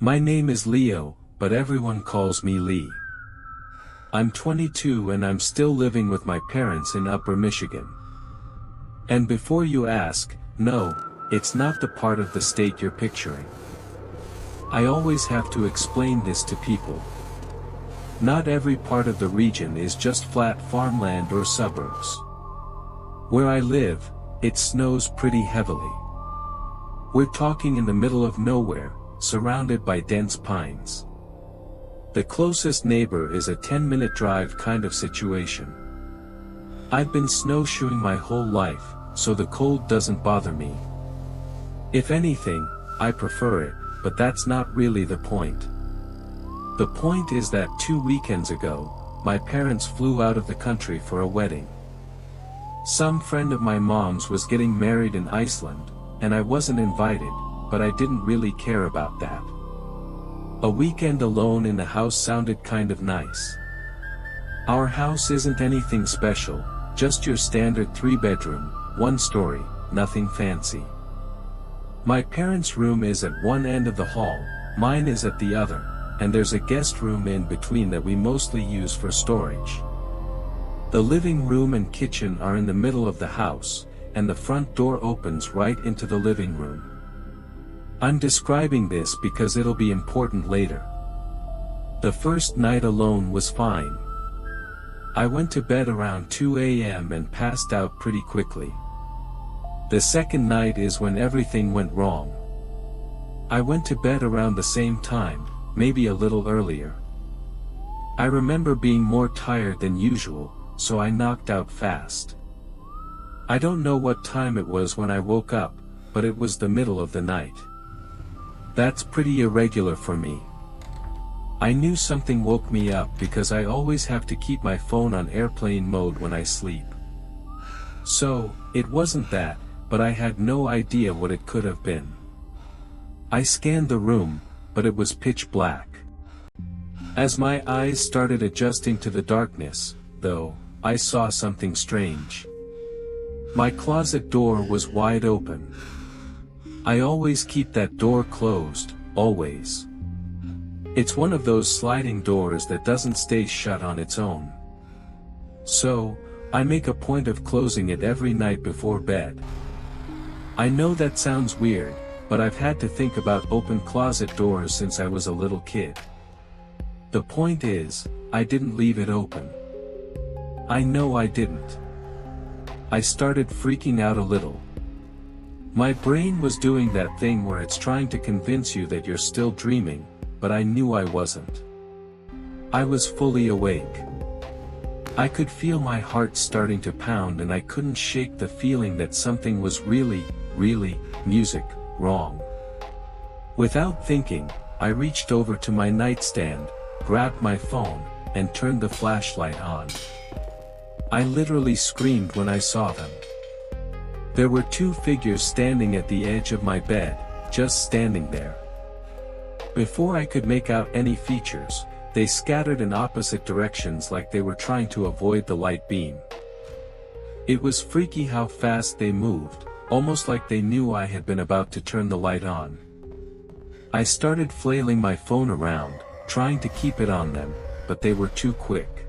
My name is Leo, but everyone calls me Lee. I'm 22 and I'm still living with my parents in Upper Michigan. And before you ask, no, it's not the part of the state you're picturing. I always have to explain this to people. Not every part of the region is just flat farmland or suburbs. Where I live, it snows pretty heavily. We're talking in the middle of nowhere, surrounded by dense pines. The closest neighbor is a 10-minute drive kind of situation. I've been snowshoeing my whole life, so the cold doesn't bother me. If anything, I prefer it, but that's not really the point. The point is that 2 weekends ago, my parents flew out of the country for a wedding. Some friend of my mom's was getting married in Iceland, and I wasn't invited, but I didn't really care about that. A weekend alone in the house sounded kind of nice. Our house isn't anything special, just your standard 3-bedroom, 1-story, nothing fancy. My parents' room is at one end of the hall, mine is at the other, and there's a guest room in between that we mostly use for storage. The living room and kitchen are in the middle of the house, and the front door opens right into the living room. I'm describing this because it'll be important later. The first night alone was fine. I went to bed around 2 a.m. and passed out pretty quickly. The second night is when everything went wrong. I went to bed around the same time, maybe a little earlier. I remember being more tired than usual, so I knocked out fast. I don't know what time it was when I woke up, but it was the middle of the night. That's pretty irregular for me. I knew something woke me up because I always have to keep my phone on airplane mode when I sleep. So, it wasn't that, but I had no idea what it could have been. I scanned the room, but it was pitch black. As my eyes started adjusting to the darkness, though, I saw something strange. My closet door was wide open. I always keep that door closed, always. It's one of those sliding doors that doesn't stay shut on its own. So, I make a point of closing it every night before bed. I know that sounds weird, but I've had to think about open closet doors since I was a little kid. The point is, I didn't leave it open. I know I didn't. I started freaking out a little. My brain was doing that thing where it's trying to convince you that you're still dreaming, but I knew I wasn't. I was fully awake. I could feel my heart starting to pound and I couldn't shake the feeling that something was really, music, wrong. Without thinking, I reached over to my nightstand, grabbed my phone, and turned the flashlight on. I literally screamed when I saw them. There were 2 figures standing at the edge of my bed, just standing there. Before I could make out any features, they scattered in opposite directions like they were trying to avoid the light beam. It was freaky how fast they moved, almost like they knew I had been about to turn the light on. I started flailing my phone around, trying to keep it on them, but they were too quick.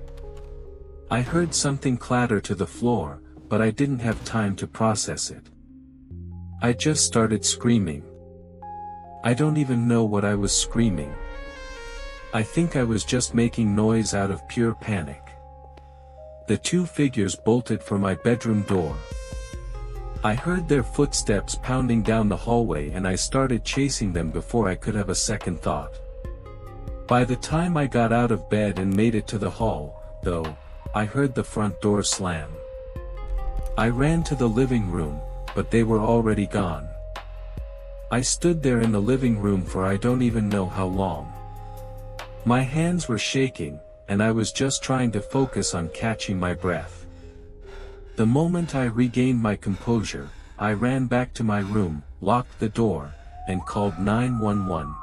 I heard something clatter to the floor, but I didn't have time to process it. I just started screaming. I don't even know what I was screaming. I think I was just making noise out of pure panic. The 2 figures bolted for my bedroom door. I heard their footsteps pounding down the hallway and I started chasing them before I could have a second thought. By the time I got out of bed and made it to the hall, though, I heard the front door slam. I ran to the living room, but they were already gone. I stood there in the living room for I don't even know how long. My hands were shaking, and I was just trying to focus on catching my breath. The moment I regained my composure, I ran back to my room, locked the door, and called 911.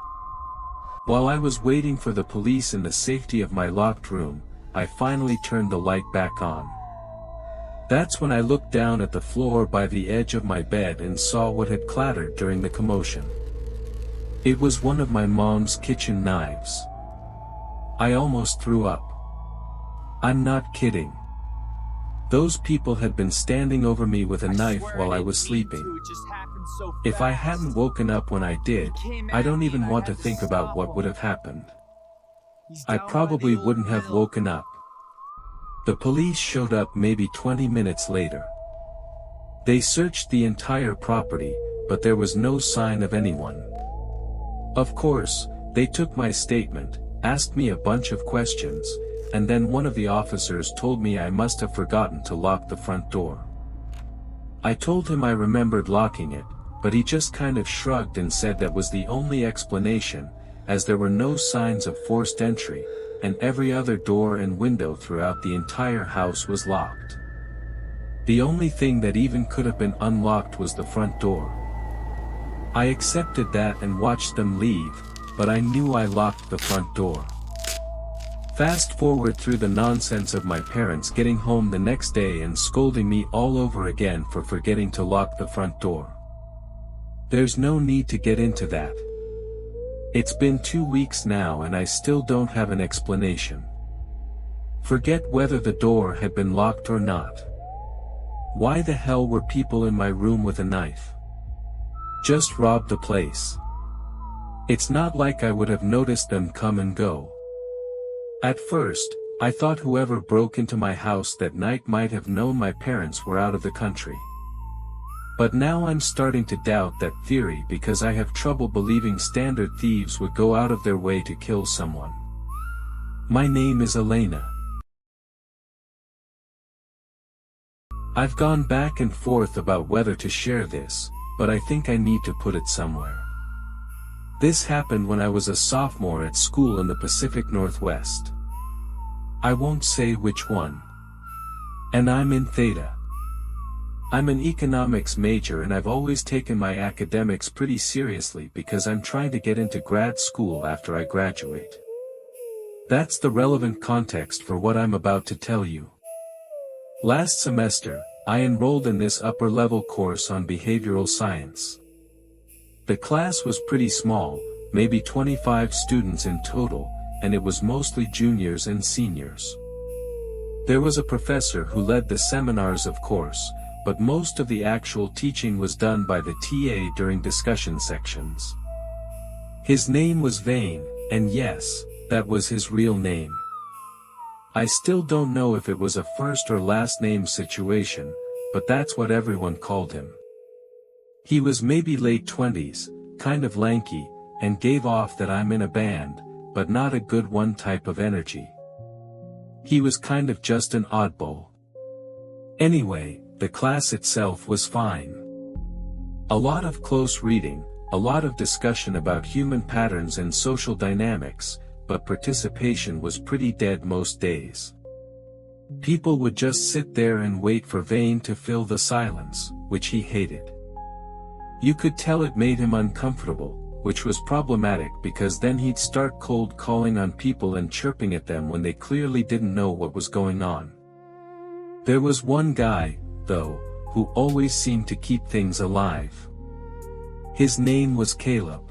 While I was waiting for the police in the safety of my locked room, I finally turned the light back on. That's when I looked down at the floor by the edge of my bed and saw what had clattered during the commotion. It was one of my mom's kitchen knives. I almost threw up. I'm not kidding. Those people had been standing over me with a knife while I was sleeping. If I hadn't woken up when I did, I don't even want to think about what would have happened. I probably wouldn't have woken up. The police showed up maybe 20 minutes later. They searched the entire property, but there was no sign of anyone. Of course, they took my statement, asked me a bunch of questions, and then one of the officers told me I must have forgotten to lock the front door. I told him I remembered locking it, but he just kind of shrugged and said that was the only explanation, as there were no signs of forced entry, and every other door and window throughout the entire house was locked. The only thing that even could have been unlocked was the front door. I accepted that and watched them leave, but I knew I locked the front door. Fast forward through the nonsense of my parents getting home the next day and scolding me all over again for forgetting to lock the front door. There's no need to get into that. It's been 2 weeks now and I still don't have an explanation. Forget whether the door had been locked or not. Why the hell were people in my room with a knife? Just robbed the place. It's not like I would have noticed them come and go. At first, I thought whoever broke into my house that night might have known my parents were out of the country. But now I'm starting to doubt that theory because I have trouble believing standard thieves would go out of their way to kill someone. My name is Elena. I've gone back and forth about whether to share this, but I think I need to put it somewhere. This happened when I was a sophomore at school in the Pacific Northwest. I won't say which one. And I'm in Theta. I'm an economics major and I've always taken my academics pretty seriously because I'm trying to get into grad school after I graduate. That's the relevant context for what I'm about to tell you. Last semester, I enrolled in this upper-level course on behavioral science. The class was pretty small, maybe 25 students in total, and it was mostly juniors and seniors. There was a professor who led the seminars of course, but most of the actual teaching was done by the TA during discussion sections. His name was Vane, and yes, that was his real name. I still don't know if it was a first or last name situation, but that's what everyone called him. He was maybe late 20s, kind of lanky, and gave off that I'm in a band, but not a good one type of energy. He was kind of just an oddball. Anyway, the class itself was fine. A lot of close reading, a lot of discussion about human patterns and social dynamics, but participation was pretty dead most days. People would just sit there and wait for Vane to fill the silence, which he hated. You could tell it made him uncomfortable, which was problematic because then he'd start cold calling on people and chirping at them when they clearly didn't know what was going on. There was one guy, though, who always seemed to keep things alive. His name was Caleb.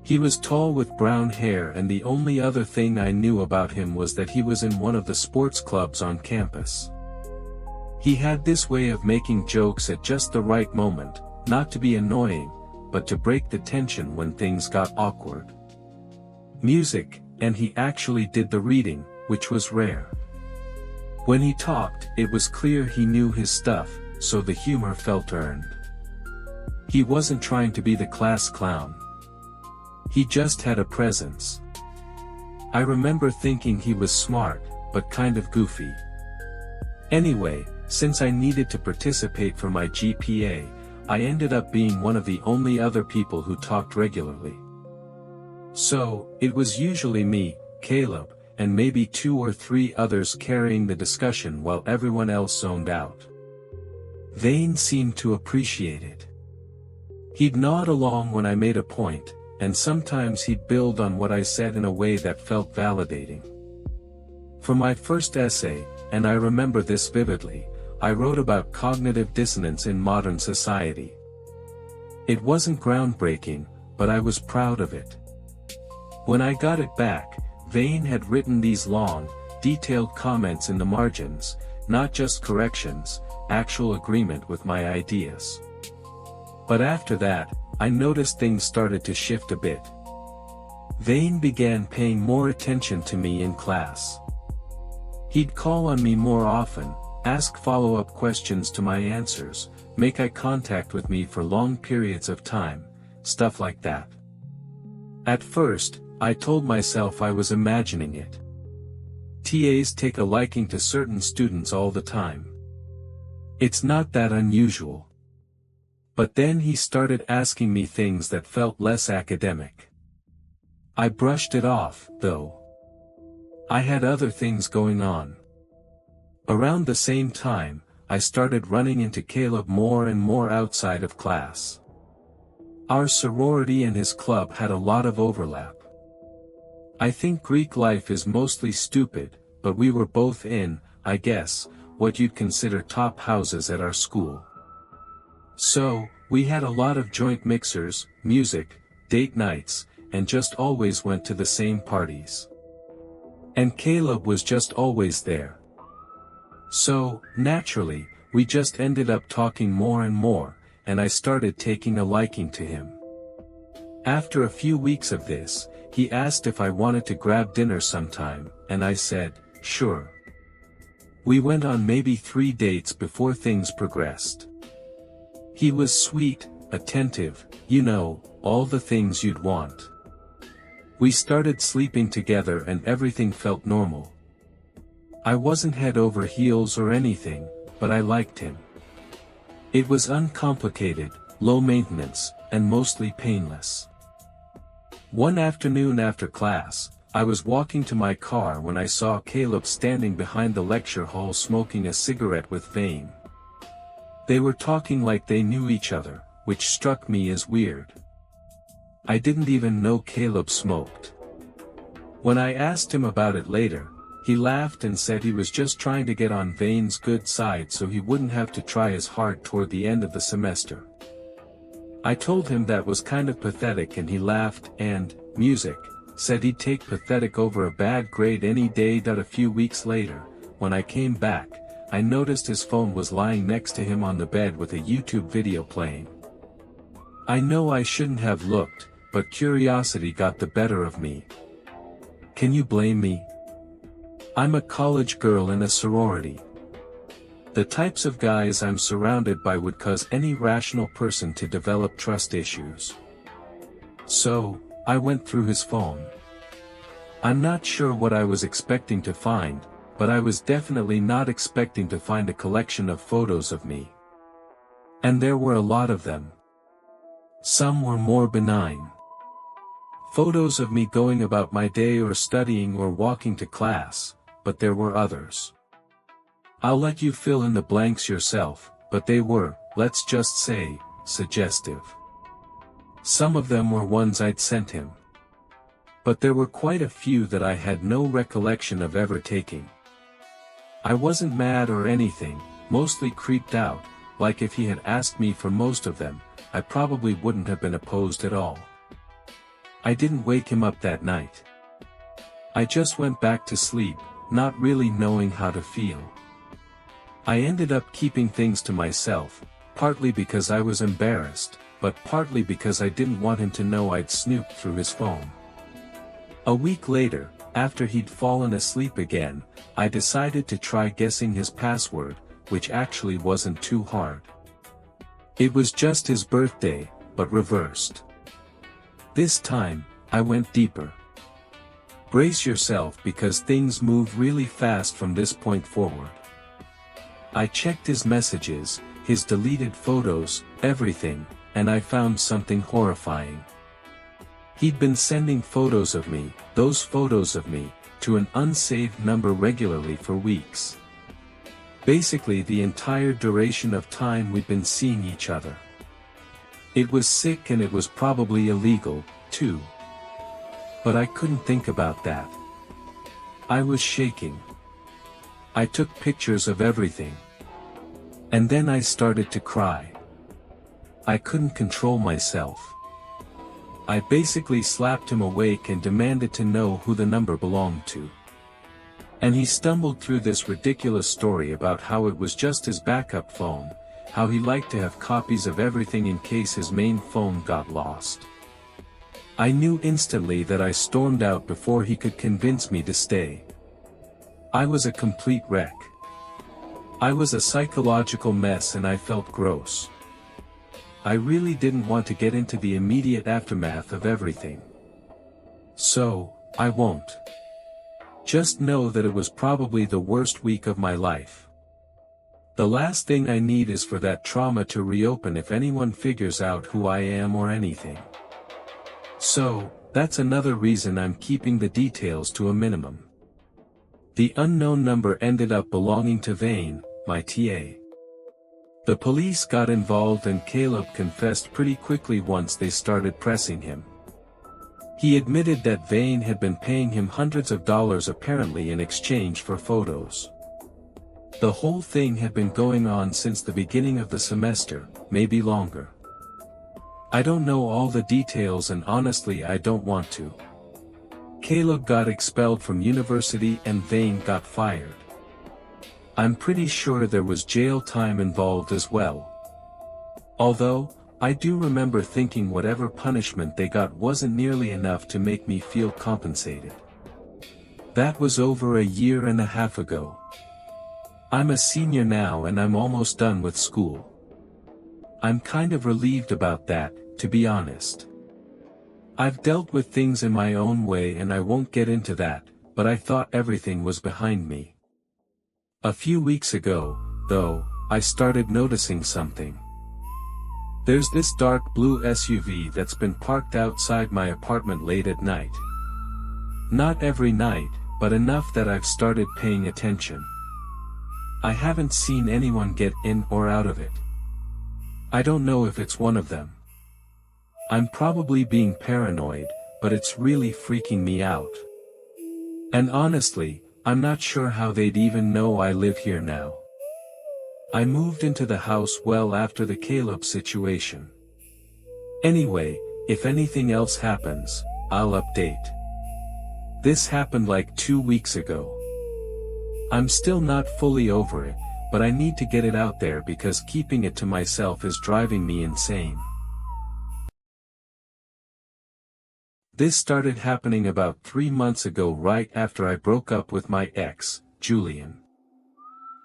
He was tall with brown hair and the only other thing I knew about him was that he was in one of the sports clubs on campus. He had this way of making jokes at just the right moment, not to be annoying, but to break the tension when things got awkward. Music, and he actually did the reading, which was rare. When he talked, it was clear he knew his stuff, so the humor felt earned. He wasn't trying to be the class clown. He just had a presence. I remember thinking he was smart, but kind of goofy. Anyway, since I needed to participate for my GPA, I ended up being one of the only other people who talked regularly. So, it was usually me, Caleb, and maybe 2 or 3 others carrying the discussion while everyone else zoned out. Vane seemed to appreciate it. He'd nod along when I made a point, and sometimes he'd build on what I said in a way that felt validating. For my first essay, and I remember this vividly, I wrote about cognitive dissonance in modern society. It wasn't groundbreaking, but I was proud of it. When I got it back, Vane had written these long, detailed comments in the margins, not just corrections, actual agreement with my ideas. But after that, I noticed things started to shift a bit. Vane began paying more attention to me in class. He'd call on me more often, ask follow-up questions to my answers, make eye contact with me for long periods of time, stuff like that. At first, I told myself I was imagining it. TAs take a liking to certain students all the time. It's not that unusual. But then he started asking me things that felt less academic. I brushed it off, though. I had other things going on. Around the same time, I started running into Caleb more and more outside of class. Our sorority and his club had a lot of overlap. I think Greek life is mostly stupid, but we were both in, I guess, what you'd consider top houses at our school. So, we had a lot of joint mixers, music, date nights, and just always went to the same parties. And Caleb was just always there. So, naturally, we just ended up talking more and more, and I started taking a liking to him. After a few weeks of this, he asked if I wanted to grab dinner sometime, and I said, sure. We went on maybe 3 dates before things progressed. He was sweet, attentive, you know, all the things you'd want. We started sleeping together and everything felt normal. I wasn't head over heels or anything, but I liked him. It was uncomplicated, low maintenance, and mostly painless. One afternoon after class, I was walking to my car when I saw Caleb standing behind the lecture hall smoking a cigarette with Vane. They were talking like they knew each other, which struck me as weird. I didn't even know Caleb smoked. When I asked him about it later, he laughed and said he was just trying to get on Vane's good side so he wouldn't have to try as hard toward the end of the semester. I told him that was kind of pathetic and he laughed and, music, said he'd take pathetic over a bad grade any day. A few weeks later, when I came back, I noticed his phone was lying next to him on the bed with a YouTube video playing. I know I shouldn't have looked, but curiosity got the better of me. Can you blame me? I'm a college girl in a sorority. The types of guys I'm surrounded by would cause any rational person to develop trust issues. So, I went through his phone. I'm not sure what I was expecting to find, but I was definitely not expecting to find a collection of photos of me. And there were a lot of them. Some were more benign. Photos of me going about my day or studying or walking to class, but there were others. I'll let you fill in the blanks yourself, but they were, let's just say, suggestive. Some of them were ones I'd sent him. But there were quite a few that I had no recollection of ever taking. I wasn't mad or anything, mostly creeped out, like if he had asked me for most of them, I probably wouldn't have been opposed at all. I didn't wake him up that night. I just went back to sleep, not really knowing how to feel. I ended up keeping things to myself, partly because I was embarrassed, but partly because I didn't want him to know I'd snooped through his phone. A week later, after he'd fallen asleep again, I decided to try guessing his password, which actually wasn't too hard. It was just his birthday, but reversed. This time, I went deeper. Brace yourself because things move really fast from this point forward. I checked his messages, his deleted photos, everything, and I found something horrifying. He'd been sending photos of me, those photos of me, to an unsaved number regularly for weeks. Basically the entire duration of time we'd been seeing each other. It was sick and it was probably illegal, too. But I couldn't think about that. I was shaking. I took pictures of everything. And then I started to cry. I couldn't control myself. I basically slapped him awake and demanded to know who the number belonged to. And he stumbled through this ridiculous story about how it was just his backup phone, how he liked to have copies of everything in case his main phone got lost. I knew instantly that I stormed out before he could convince me to stay. I was a complete wreck. I was a psychological mess and I felt gross. I really didn't want to get into the immediate aftermath of everything. So, I won't. Just know that it was probably the worst week of my life. The last thing I need is for that trauma to reopen if anyone figures out who I am or anything. So, that's another reason I'm keeping the details to a minimum. The unknown number ended up belonging to Vane, my TA. The police got involved and Caleb confessed pretty quickly once they started pressing him. He admitted that Vane had been paying him hundreds of dollars apparently in exchange for photos. The whole thing had been going on since the beginning of the semester, maybe longer. I don't know all the details and honestly I don't want to. Caleb got expelled from university and Vane got fired. I'm pretty sure there was jail time involved as well. Although, I do remember thinking whatever punishment they got wasn't nearly enough to make me feel compensated. That was over a year and a half ago. I'm a senior now and I'm almost done with school. I'm kind of relieved about that, to be honest. I've dealt with things in my own way and I won't get into that, but I thought everything was behind me. A few weeks ago, though, I started noticing something. There's this dark blue SUV that's been parked outside my apartment late at night. Not every night, but enough that I've started paying attention. I haven't seen anyone get in or out of it. I don't know if it's one of them. I'm probably being paranoid, but it's really freaking me out. And honestly, I'm not sure how they'd even know I live here now. I moved into the house well after the Caleb situation. Anyway, if anything else happens, I'll update. This happened like 2 weeks ago. I'm still not fully over it, but I need to get it out there because keeping it to myself is driving me insane. This started happening about 3 months ago right after I broke up with my ex, Julian.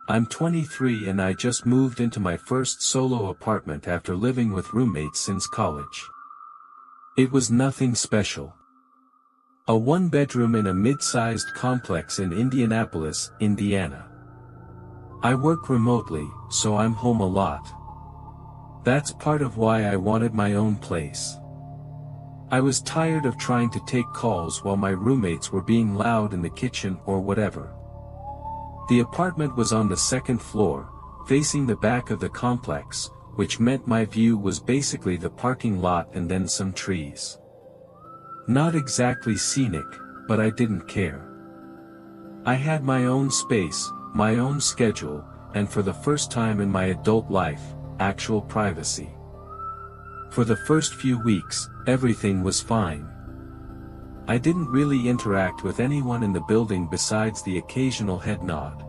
I'm 23 and I just moved into my first solo apartment after living with roommates since college. It was nothing special. A 1-bedroom in a mid-sized complex in Indianapolis, Indiana. I work remotely, so I'm home a lot. That's part of why I wanted my own place. I was tired of trying to take calls while my roommates were being loud in the kitchen or whatever. The apartment was on the 2nd floor, facing the back of the complex, which meant my view was basically the parking lot and then some trees. Not exactly scenic, but I didn't care. I had my own space, my own schedule, and for the first time in my adult life, actual privacy. For the first few weeks, everything was fine. I didn't really interact with anyone in the building besides the occasional head nod.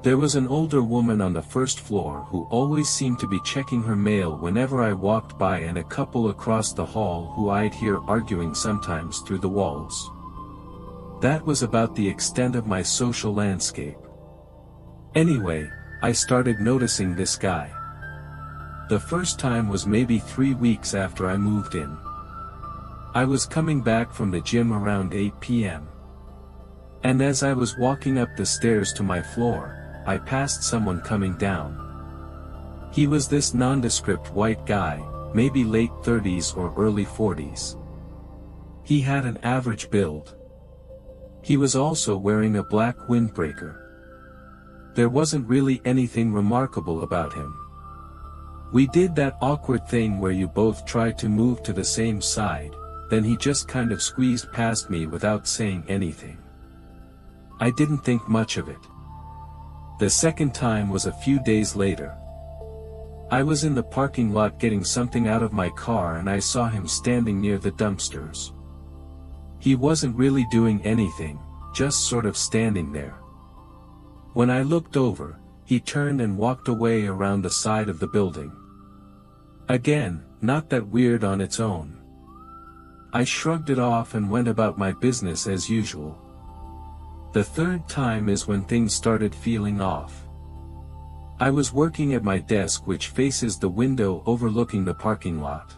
There was an older woman on the 1st floor who always seemed to be checking her mail whenever I walked by and a couple across the hall who I'd hear arguing sometimes through the walls. That was about the extent of my social landscape. Anyway, I started noticing this guy. The first time was maybe 3 weeks after I moved in. I was coming back from the gym around 8 p.m. And as I was walking up the stairs to my floor, I passed someone coming down. He was this nondescript white guy, maybe late 30s or early 40s. He had an average build. He was also wearing a black windbreaker. There wasn't really anything remarkable about him. We did that awkward thing where you both tried to move to the same side, then he just kind of squeezed past me without saying anything. I didn't think much of it. The second time was a few days later. I was in the parking lot getting something out of my car and I saw him standing near the dumpsters. He wasn't really doing anything, just sort of standing there. When I looked over, he turned and walked away around the side of the building. Again, not that weird on its own. I shrugged it off and went about my business as usual. The third time is when things started feeling off. I was working at my desk which faces the window overlooking the parking lot.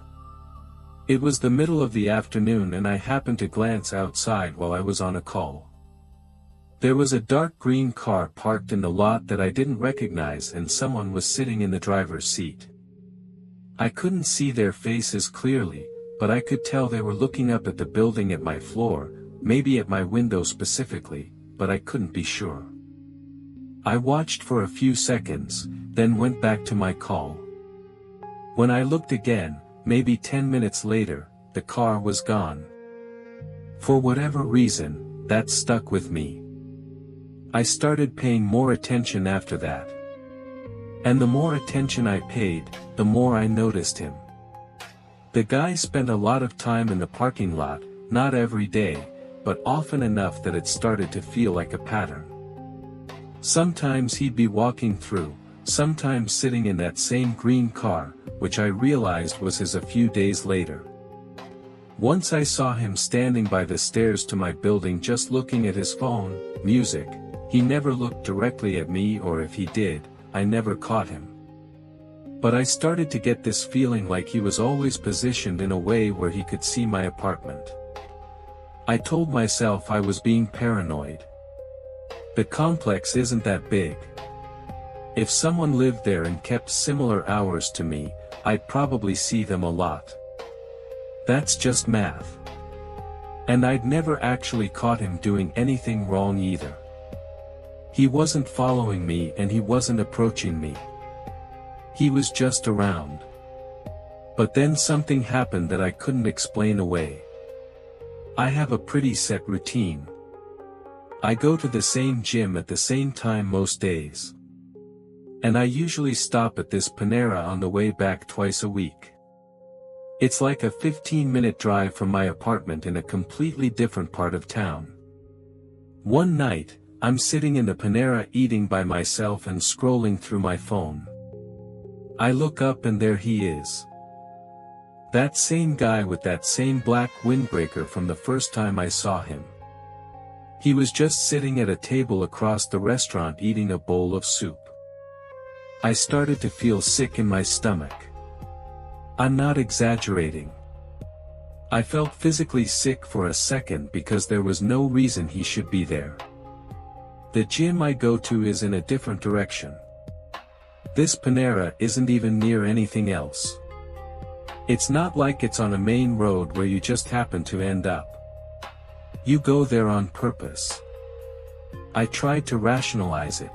It was the middle of the afternoon and I happened to glance outside while I was on a call. There was a dark green car parked in the lot that I didn't recognize and someone was sitting in the driver's seat. I couldn't see their faces clearly, but I could tell they were looking up at the building at my floor, maybe at my window specifically, but I couldn't be sure. I watched for a few seconds, then went back to my call. When I looked again, maybe 10 minutes later, the car was gone. For whatever reason, that stuck with me. I started paying more attention after that. And the more attention I paid, the more I noticed him. The guy spent a lot of time in the parking lot, not every day, but often enough that it started to feel like a pattern. Sometimes he'd be walking through, sometimes sitting in that same green car, which I realized was his a few days later. Once I saw him standing by the stairs to my building just looking at his phone, music. He never looked directly at me, or if he did, I never caught him. But I started to get this feeling like he was always positioned in a way where he could see my apartment. I told myself I was being paranoid. The complex isn't that big. If someone lived there and kept similar hours to me, I'd probably see them a lot. That's just math. And I'd never actually caught him doing anything wrong either. He wasn't following me and he wasn't approaching me. He was just around. But then something happened that I couldn't explain away. I have a pretty set routine. I go to the same gym at the same time most days. And I usually stop at this Panera on the way back twice a week. It's like a 15-minute drive from my apartment in a completely different part of town. One night, I'm sitting in the Panera eating by myself and scrolling through my phone. I look up and there he is. That same guy with that same black windbreaker from the first time I saw him. He was just sitting at a table across the restaurant eating a bowl of soup. I started to feel sick in my stomach. I'm not exaggerating. I felt physically sick for a second because there was no reason he should be there. The gym I go to is in a different direction. This Panera isn't even near anything else. It's not like it's on a main road where you just happen to end up. You go there on purpose. I tried to rationalize it.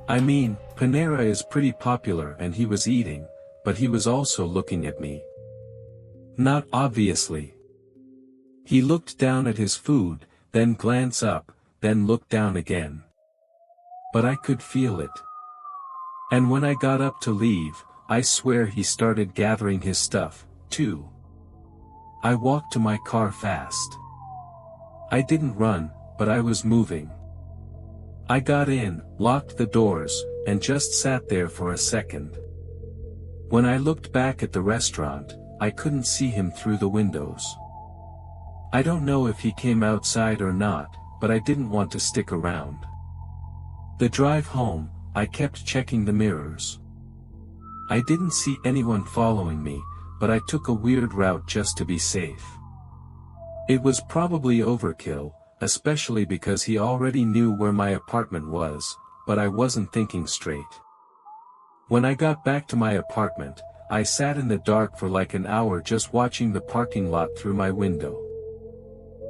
I mean, Panera is pretty popular and he was eating, but he was also looking at me. Not obviously. He looked down at his food, then glanced up, then looked down again. But I could feel it. And when I got up to leave, I swear he started gathering his stuff, too. I walked to my car fast. I didn't run, but I was moving. I got in, locked the doors, and just sat there for a second. When I looked back at the restaurant, I couldn't see him through the windows. I don't know if he came outside or not, but I didn't want to stick around. The drive home, I kept checking the mirrors. I didn't see anyone following me, but I took a weird route just to be safe. It was probably overkill, especially because he already knew where my apartment was, but I wasn't thinking straight. When I got back to my apartment, I sat in the dark for like an hour just watching the parking lot through my window.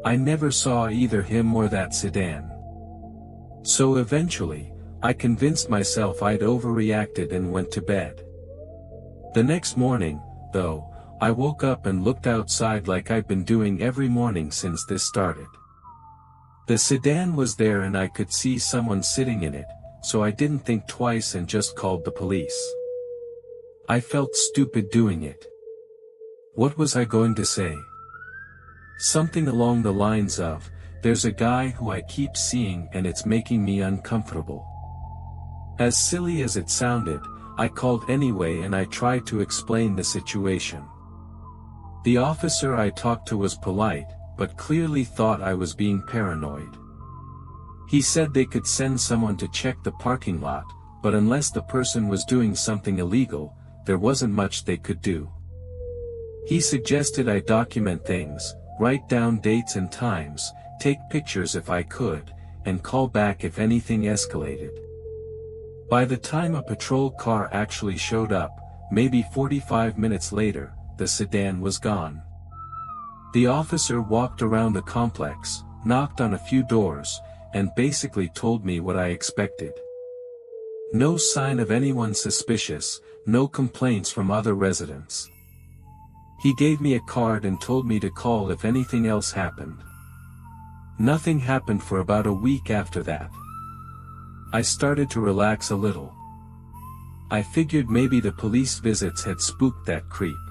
I never saw either him or that sedan. So eventually, I convinced myself I'd overreacted and went to bed. The next morning, though, I woke up and looked outside like I'd been doing every morning since this started. The sedan was there and I could see someone sitting in it, so I didn't think twice and just called the police. I felt stupid doing it. What was I going to say? Something along the lines of, "There's a guy who I keep seeing and it's making me uncomfortable." As silly as it sounded, I called anyway and I tried to explain the situation. The officer I talked to was polite, but clearly thought I was being paranoid. He said they could send someone to check the parking lot, but unless the person was doing something illegal, there wasn't much they could do. He suggested I document things, write down dates and times, take pictures if I could, and call back if anything escalated. By the time a patrol car actually showed up, maybe 45 minutes later, the sedan was gone. The officer walked around the complex, knocked on a few doors, and basically told me what I expected. No sign of anyone suspicious, no complaints from other residents. He gave me a card and told me to call if anything else happened. Nothing happened for about a week after that. I started to relax a little. I figured maybe the police visits had spooked that creep.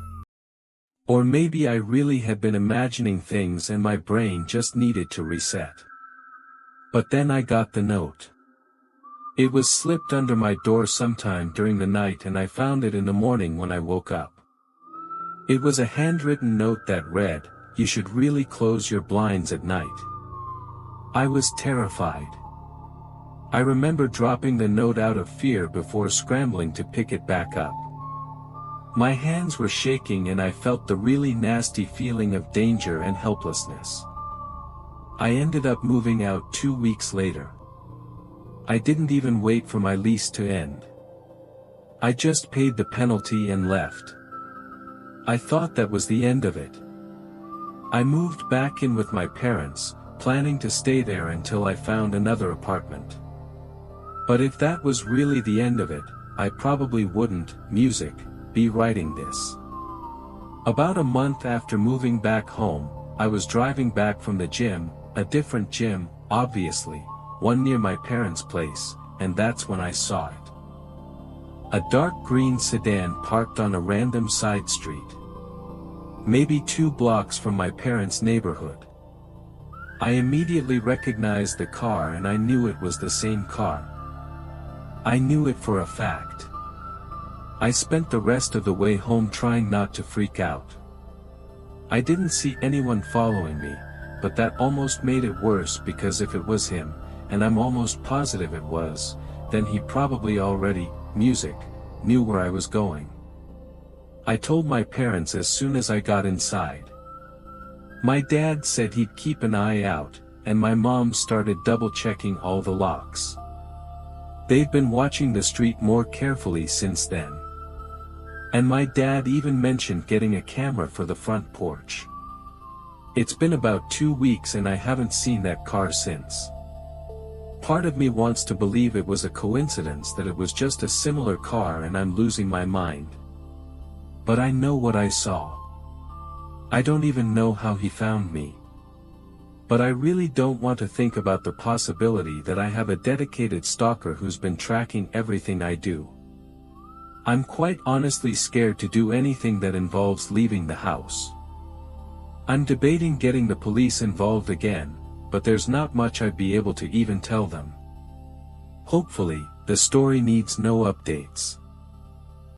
Or maybe I really had been imagining things and my brain just needed to reset. But then I got the note. It was slipped under my door sometime during the night and I found it in the morning when I woke up. It was a handwritten note that read, "You should really close your blinds at night." I was terrified. I remember dropping the note out of fear before scrambling to pick it back up. My hands were shaking and I felt the really nasty feeling of danger and helplessness. I ended up moving out 2 weeks later. I didn't even wait for my lease to end. I just paid the penalty and left. I thought that was the end of it. I moved back in with my parents, planning to stay there until I found another apartment. But if that was really the end of it, I probably wouldn't, be writing this. About a month after moving back home, I was driving back from the gym, a different gym, obviously, one near my parents' place, and that's when I saw it. A dark green sedan parked on a random side street. Maybe 2 blocks from my parents' neighborhood. I immediately recognized the car and I knew it was the same car. I knew it for a fact. I spent the rest of the way home trying not to freak out. I didn't see anyone following me, but that almost made it worse because if it was him, and I'm almost positive it was, then he probably already, knew where I was going. I told my parents as soon as I got inside. My dad said he'd keep an eye out, and my mom started double-checking all the locks. They've been watching the street more carefully since then. And my dad even mentioned getting a camera for the front porch. It's been about 2 weeks and I haven't seen that car since. Part of me wants to believe it was a coincidence that it was just a similar car and I'm losing my mind. But I know what I saw. I don't even know how he found me. But I really don't want to think about the possibility that I have a dedicated stalker who's been tracking everything I do. I'm quite honestly scared to do anything that involves leaving the house. I'm debating getting the police involved again, but there's not much I'd be able to even tell them. Hopefully, the story needs no updates.